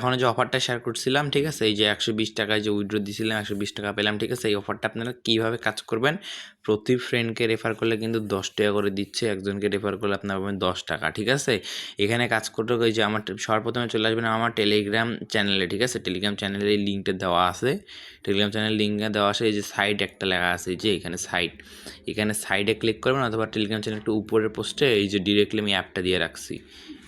এখন যে অফারটা শেয়ার করছিলাম, ঠিক আছে, এই যে 120 টাকায় যে উইথড্র দিয়েছিলাম 120 টাকা পেলাম, ঠিক আছে। এই অফারটা আপনারা কীভাবে কাজ করবেন, প্রতি ফ্রেন্ডকে রেফার করলে কিন্তু 10 টাকা করে দিচ্ছে, একজনকে রেফার করলে আপনার পাবেন 10 টাকা, ঠিক আছে। এখানে কাজ করতে হবে যে আমার সর্বপ্রথমে চলে আসবেন আমার টেলিগ্রাম চ্যানেলে, ঠিক আছে। টেলিগ্রাম চ্যানেলে এই লিঙ্কটা দেওয়া আছে, টেলিগ্রাম চ্যানেল লিঙ্কটা দেওয়া আছে। এই যে সাইট একটা লেখা আছে, যে এখানে সাইট, এখানে সাইডে ক্লিক করবেন, অথবা টেলিগ্রাম চ্যানেল একটু উপরের পোস্টে এই যে ডিরেক্টলি আমি অ্যাপটা দিয়ে রাখছি,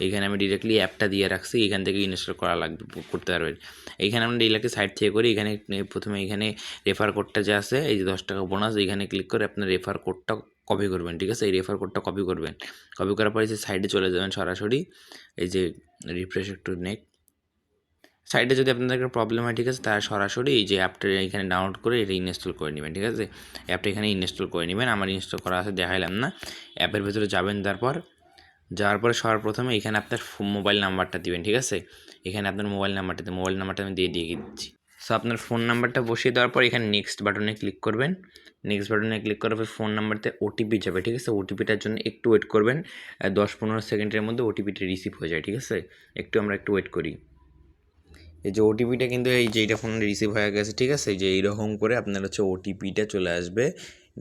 এইখানে আমি ডিরেক্টলি অ্যাপটা দিয়ে রাখছি, এখান থেকে ইনস্টল করা লাগবে, করতে পারবেন। এইখানে আমরা ডিরেক্টলি সাইট থেকে করি। এখানে প্রথমে এখানে রেফার কোডটা যে আছে, এই যে 10 টাকা বোনাস, এইখানে ক্লিক করে আপনার রেফার কোডটা কপি করবেন, ঠিক আছে। এই রেফার কোডটা কপি করবেন, কপি করার পরে যে সাইডে চলে যাবেন সরাসরি, এই যে রিফ্রেশ একটু নেক সাইডে যদি আপনাদের একটা প্রবলেম হয়, ঠিক আছে, তারা সরাসরি এই যে অ্যাপটা এখানে ডাউনলোড করে এটা ইনস্টল করে নেবেন, ঠিক আছে। অ্যাপটা এখানে ইনস্টল করে নেবেন, আমার ইনস্টল করা আছে দেখাইলাম না। অ্যাপের ভেতরে যাবেন, তারপর যাওয়ার পরে সর্বপ্রথমে এখানে আপনার মোবাইল নাম্বারটা দিবেন, ঠিক আছে। এখানে আপনার মোবাইল নাম্বারটা আমি দিয়ে দিচ্ছি। সো আপনার ফোন নাম্বারটা বসিয়ে দেওয়ার পর এখানে নেক্সট বাটনে ক্লিক করবেন। নেক্সট বাটনে ক্লিক করার পর ফোন নাম্বারতে ওটিপি যাবে, ঠিক আছে। ওটিপিটার জন্য একটু ওয়েট করবেন, 10-15 সেকেন্ডের মধ্যে ওটিপিটা রিসিভ হয়ে যায়, ঠিক আছে। আমরা একটু ওয়েট করি। এই যে ওটিপিটা কিন্তু এই যে এইটা ফোনে রিসিভ হয়ে গেছে, ঠিক আছে। এই যে এইরকম করে আপনার হচ্ছে ওটিপিটা চলে আসবে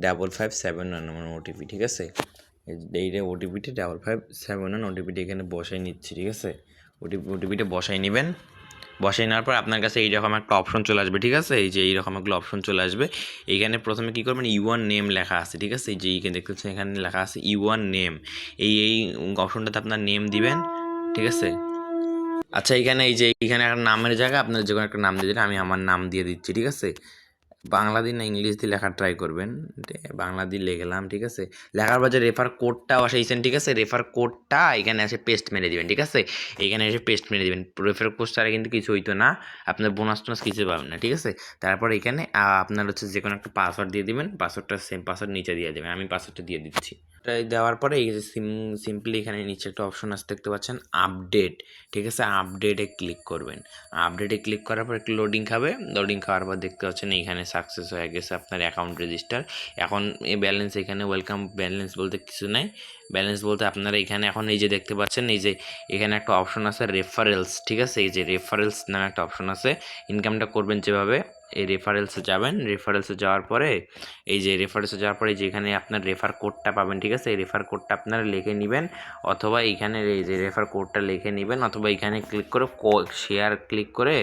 5571 ওটিপি, ঠিক আছে। এইটা ওটিপিটা 5571 ওটিপিটা এখানে বসাই নিচ্ছি, ঠিক আছে। ওটিপিটা বসাই নেবেন। বসাই নেওয়ার পর আপনার কাছে এইরকম একটা অপশন চলে আসবে, ঠিক আছে। এই যে এইরকম একটা অপশন চলে আসবে। এইখানে প্রথমে কী করবেন, ইউয়ান নেম লেখা আছে, ঠিক আছে। এই যে এইখানে দেখতে পাচ্ছেন এখানে লেখা আছে ইউয়ান নেম, এই অপশনটাতে আপনার নেম দিবেন, ঠিক আছে। আচ্ছা, এইখানে এই যে এইখানে একটা নামের জায়গায় আপনার যে কোনো একটা নাম দিয়ে দিন, আমি আমার নাম দিয়ে দিচ্ছি, ঠিক আছে। বাংলা দিন না ইংলিশ দিয়ে লেখার ট্রাই করবেন, বাংলা দিয়ে লিখলাম, ঠিক আছে। লেখার পর যে রেফার কোডটা বসাইছেন, ঠিক আছে, রেফার কোডটা এখানে এসে পেস্ট মেরে দিবেন, ঠিক আছে। এইখানে এসে পেস্ট মেরে দিবেন। রেফার কোড ছাড়া কিন্তু কিছু হইতো না, আপনার বোনাস টোনাস কিছু পাবেন না, ঠিক আছে। তারপর এখানে আপনার হচ্ছে যে কোনো একটা পাসওয়ার্ড দিয়ে দিবেন, পাসওয়ার্ডটা সেম পাসওয়ার্ড নিচে দিয়ে দেবেন, আমি পাসওয়ার্ডটা দিয়ে দিচ্ছি। দেওয়ার পরে এই যে সিম্পলি এখানে নিচে একটা অপশন আসতে দেখতে পাচ্ছেন আপডেট, ঠিক আছে। আপডেটে ক্লিক করবেন। আপডেটে ক্লিক করার পর একটু লোডিং খাবে, লোডিং খাওয়ার পর দেখতে পাচ্ছেন এইখানে সাকসেস হয়ে গেছে আপনার অ্যাকাউন্ট রেজিস্টার। এখন এই ব্যালেন্স এখানে ওয়েলকাম, ব্যালেন্স বলতে কিছু নাই। ব্যালেন্স বলতে আপনারা এখানে এখন এই যে দেখতে পাচ্ছেন এই যে এখানে একটা অপশন আছে রেফারেলস, ঠিক আছে। এই যে রেফারেলস নামে একটা অপশন আছে। ইনকামটা করবেন যেভাবে, এই রেফারেলসে যাবেন। রেফারেলসে যাওয়ার পরে এই যে এখানে আপনার রেফার কোডটা পাবেন, ঠিক আছে। এই রেফার কোডটা আপনারা লিখে নেবেন, অথবা এইখানে এই যে রেফার কোডটা লিখে নেবেন, অথবা এখানে ক্লিক করে শেয়ার ক্লিক করে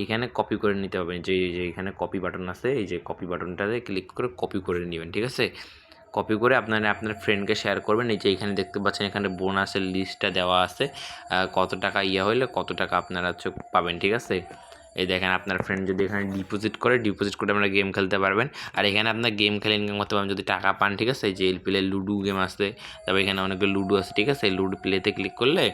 এইখানে কপি করে নিতে হবে। যে এখানে কপি বাটন আছে, এই যে কপি বাটনটাতে ক্লিক করে কপি করে নেবেন, ঠিক আছে। কপি করে আপনার ফ্রেন্ডকে শেয়ার করবেন। এই যে এখানে দেখতে পাচ্ছেন এখানে বোনাসের লিস্টটা দেওয়া আছে, কত টাকা হইলে কত টাকা আপনারা হচ্ছে পাবেন, ঠিক আছে। এই দেখেন আপনার ফ্রেন্ড যদি এখানে ডিপোজিট করে আপনারা গেম খেলতে পারবেন। আর এখানে আপনার গেম খেলে ইনকাম করতে পারবেন যদি টাকা পান, ঠিক আছে। যে এলপিএল লুডো গেম আসছে, তারপর এখানে অনেকগুলো লুডো আছে, ঠিক আছে। লুডো প্লেতে ক্লিক করলে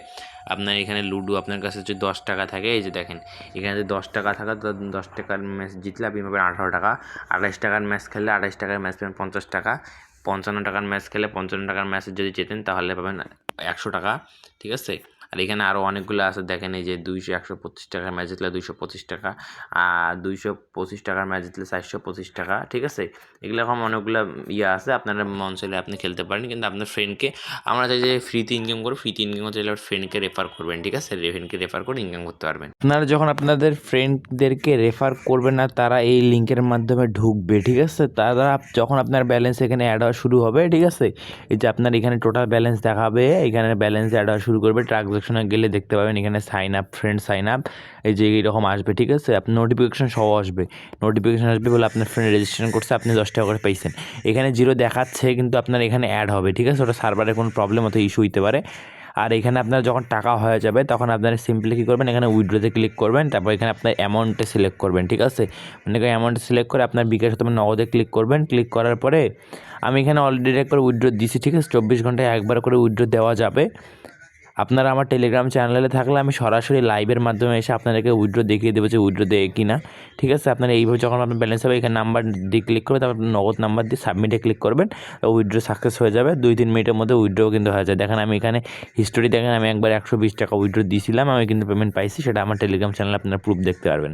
আপনার এখানে লুডো আপনার কাছে যদি 10 টাকা থাকে, এই যে দেখেন এখানে যদি 10 টাকা থাকে, তো 10 টাকার ম্যাচ জিতলে আপনি পাবেন 18 টাকা। 28 টাকার ম্যাচ খেললে 28 টাকার ম্যাচ পাবেন 50 টাকা। 55 টাকার ম্যাচ খেলে 55 টাকার ম্যাচে যদি জেতেন তাহলে পাবেন 100 টাকা, ঠিক আছে। আর এখানে আরও অনেকগুলো আছে, দেখেন এই যে 125 টাকার ম্যাচ জিতলে 225 টাকা, আর 225 টাকার ম্যাচ জিতলে 425 টাকা, ঠিক আছে। এগুলো এখন অনেকগুলো আছে, আপনারা মন চাইলে আপনি খেলতে পারেন, কিন্তু আপনার ফ্রেন্ডকে আমরা চাই যে ফ্রিতে ইনকাম করতে চাইলে ফ্রেন্ডকে রেফার করবেন, ঠিক আছে। ফ্রেন্ডকে রেফার করে ইনকাম করতে পারবেন। আপনারা যখন আপনাদের ফ্রেন্ডদেরকে রেফার করবেন না, তারা এই লিঙ্কের মাধ্যমে ঢুকবে, ঠিক আছে। তারা যখন আপনার ব্যালেন্স এখানে অ্যাড হওয়া শুরু হবে, ঠিক আছে, এই যে আপনার এখানে টোটাল ব্যালেন্স দেখাবে, এখানে ব্যালেন্স অ্যাড হওয়া শুরু করবে। ট্রানজাকশনে গেলে দেখতে পাবেন এখানে sign up, friend sign up, এই যে এইরকম আসবে, ঠিক আছে। আপনার নোটিফিকেশন সহ আসবে, বলে আপনার ফ্রেন্ড রেজিস্ট্রেশন করছে, আপনি 10 টাকা করে পাইছেন। এখানে 0 দেখাচ্ছে, কিন্তু আপনার এখানে অ্যাড হবে, ঠিক আছে। ওটা সার্ভারের কোনো প্রবলেম অথবা ইস্যু হতে পারে। আর এখানে আপনার যখন টাকা হয়ে যাবে তখন আপনারা সিম্পলি কী করবেন, এখানে উইথড্রোতে ক্লিক করবেন, তারপর এখানে আপনার অ্যামাউন্টে সিলেক্ট করবেন, ঠিক আছে। মানে অ্যামাউন্টে সিলেক্ট করে আপনার বিকাশ অথবা নগদে ক্লিক করবেন। ক্লিক করার পরে আমি এখানে অলরেডি একবার উইথড্রো দিয়েছি, ঠিক আছে। 24 ঘন্টায় একবার করে উইথড্রো দেওয়া যাবে। আপনারা আমার টেলিগ্রাম চ্যানেলে থাকলে আমি সরাসরি লাইভের মাধ্যমে এসে আপনাদেরকে উইথড্র দেখিয়ে দেবো যে উইথড্র দেয় কি না, ঠিক আছে। আপনারা এইভাবে যখন আপনার ব্যালেন্স হবে এখানে নাম্বার দিয়ে ক্লিক করবে, তারপর নগদ নাম্বার দিয়ে সাবমিটে ক্লিক করবেন, উইথড্র সাকসেস হয়ে যাবে। 2-3 মিনিটের মধ্যে উইথড্রও কিন্তু হয়ে যায়। দেখেন আমি এখানে হিস্টোরি দেখেন, আমি একবার 120 টাকা উইথড্র দিয়েছিলাম, আমি কিন্তু পেমেন্ট পাইছি, সেটা আমার টেলিগ্রাম চ্যানেলে আপনারা প্রুফ দেখতে পারবেন।